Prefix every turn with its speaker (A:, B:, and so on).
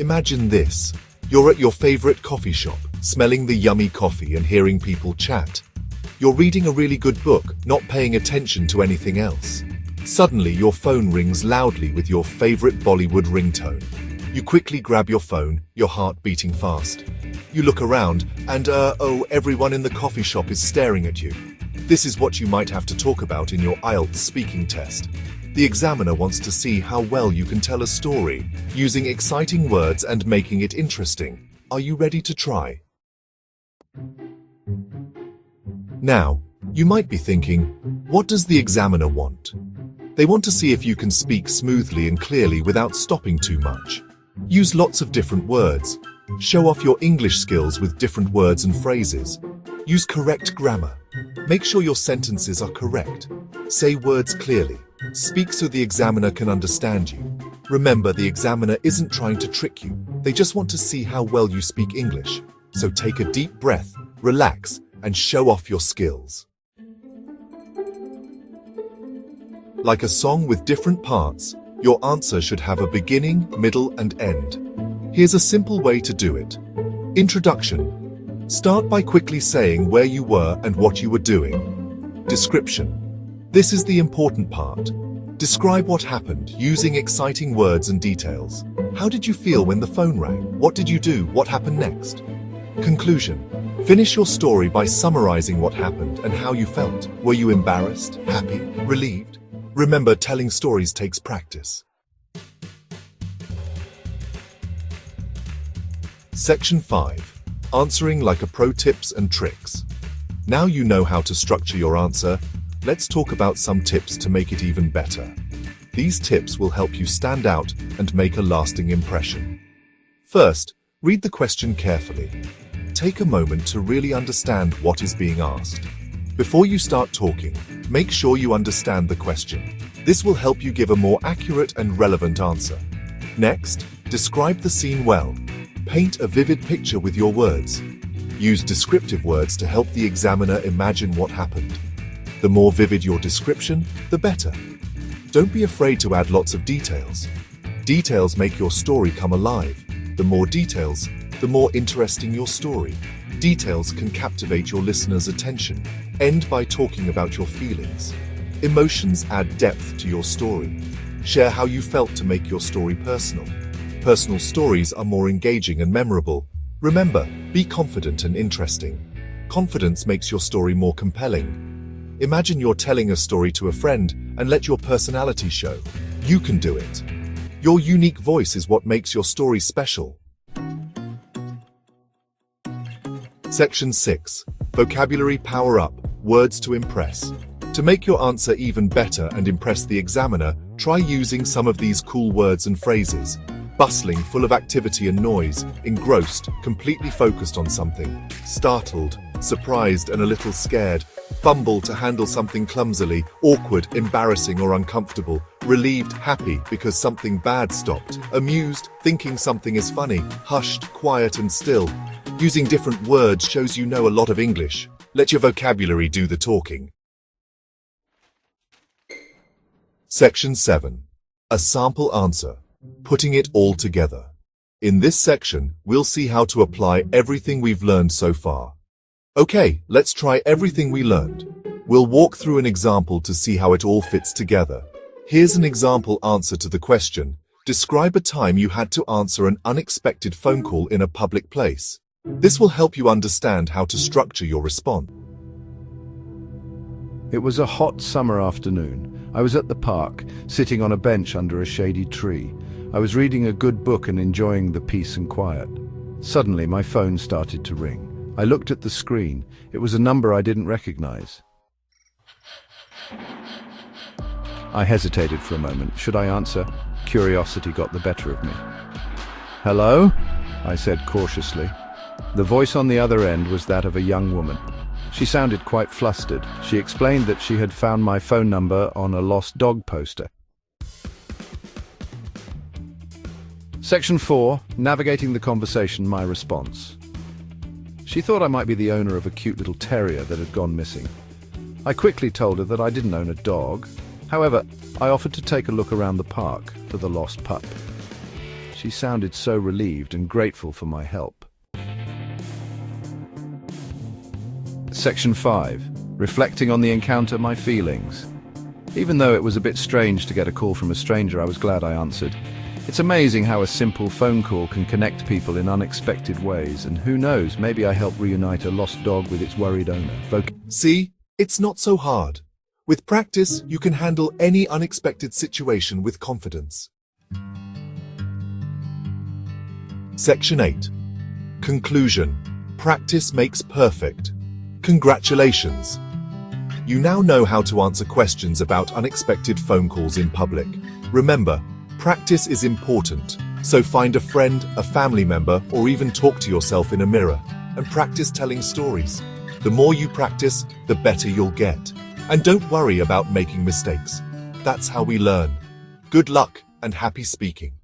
A: Imagine this. You're at your favorite coffee shop, smelling the yummy coffee and hearing people chat. You're reading a really good book, not paying attention to anything else. Suddenly, your phone rings loudly with your favorite Bollywood ringtone. You quickly grab your phone, your heart beating fast. You look around and, everyone in the coffee shop is staring at you. This is what you might have to talk about in your IELTS speaking test. The examiner wants to see how well you can tell a story, using exciting words and making it interesting. Are you ready to try? Now, you might be thinking, what does the examiner want? They want to see if you can speak smoothly and clearly without stopping too much. Use lots of different words. Show off your English skills with different words and phrases. Use correct grammar. Make sure your sentences are correct. Say words clearly. Speak so the examiner can understand you. Remember, the examiner isn't trying to trick you. They just want to see how well you speak English. So take a deep breath, relax, and show off your skills. Like a song with different parts, your answer should have a beginning, middle, and end. Here's a simple way to do it. Introduction. Start by quickly saying where you were and what you were doing. Description. This is the important part. Describe what happened using exciting words and details. How did you feel when the phone rang? What did you do? What happened next? Conclusion. Finish your story by summarizing what happened and how you felt. Were you embarrassed, happy, relieved? Remember, telling stories takes practice. Section 5. Answering like a pro, tips and tricks. Now you know how to structure your answer. Let's talk about some tips to make it even better. These tips will help you stand out and make a lasting impression. First, read the question carefully. Take a moment to really understand what is being asked. Before you start talking, make sure you understand the question. This will help you give a more accurate and relevant answer. Next, describe the scene well. Paint a vivid picture with your words. Use descriptive words to help the examiner imagine what happened. The more vivid your description, the better. Don't be afraid to add lots of details. Details make your story come alive. The more details, the more interesting your story. Details can captivate your listener's attention. End by talking about your feelings. Emotions add depth to your story. Share how you felt to make your story personal. Personal stories are more engaging and memorable. Remember, be confident and interesting. Confidence makes your story more compelling. Imagine you're telling a story to a friend and let your personality show. You can do it. Your unique voice is what makes your story special. Section 6. Vocabulary Power Up. Words to impress. To make your answer even better and impress the examiner, try using some of these cool words and phrases. Bustling, full of activity and noise. Engrossed, completely focused on something. Startled, surprised and a little scared. Fumble, to handle something clumsily. Awkward, embarrassing or uncomfortable. Relieved, happy because something bad stopped. Amused, thinking something is funny. Hushed, quiet and still. Using different words shows you know a lot of English. Let your vocabulary do the talking. Section 7. A sample answer. Putting it all together. In this section, we'll see how to apply everything we've learned so far. Okay, let's try everything we learned. We'll walk through an example to see how it all fits together. Here's an example answer to the question. Describe a time you had to answer an unexpected phone call in a public place. This will help you understand how to structure your response.
B: It was a hot summer afternoon. I was at the park, sitting on a bench under a shady tree. I was reading a good book and enjoying the peace and quiet. Suddenly, my phone started to ring. I looked at the screen. It was a number I didn't recognize. I hesitated for a moment. Should I answer? Curiosity got the better of me. "Hello?" I said cautiously. The voice on the other end was that of a young woman. She sounded quite flustered. She explained that she had found my phone number on a lost dog poster. Section 4. Navigating the conversation, my response. She thought I might be the owner of a cute little terrier that had gone missing. I quickly told her that I didn't own a dog. However, I offered to take a look around the park for the lost pup. She sounded so relieved and grateful for my help. Section 5. Reflecting on the encounter, my feelings. Even though it was a bit strange to get a call from a stranger, I was glad I answered. It's amazing how a simple phone call can connect people in unexpected ways, and who knows, maybe I helped reunite a lost dog with its worried owner.
A: See, it's not so hard. With practice, you can handle any unexpected situation with confidence. Section 8. Conclusion. Practice makes perfect. Congratulations! You now know how to answer questions about unexpected phone calls in public. Remember, practice is important, so find a friend, a family member, or even talk to yourself in a mirror and practice telling stories. The more you practice, the better you'll get. And don't worry about making mistakes. That's how we learn. Good luck and happy speaking.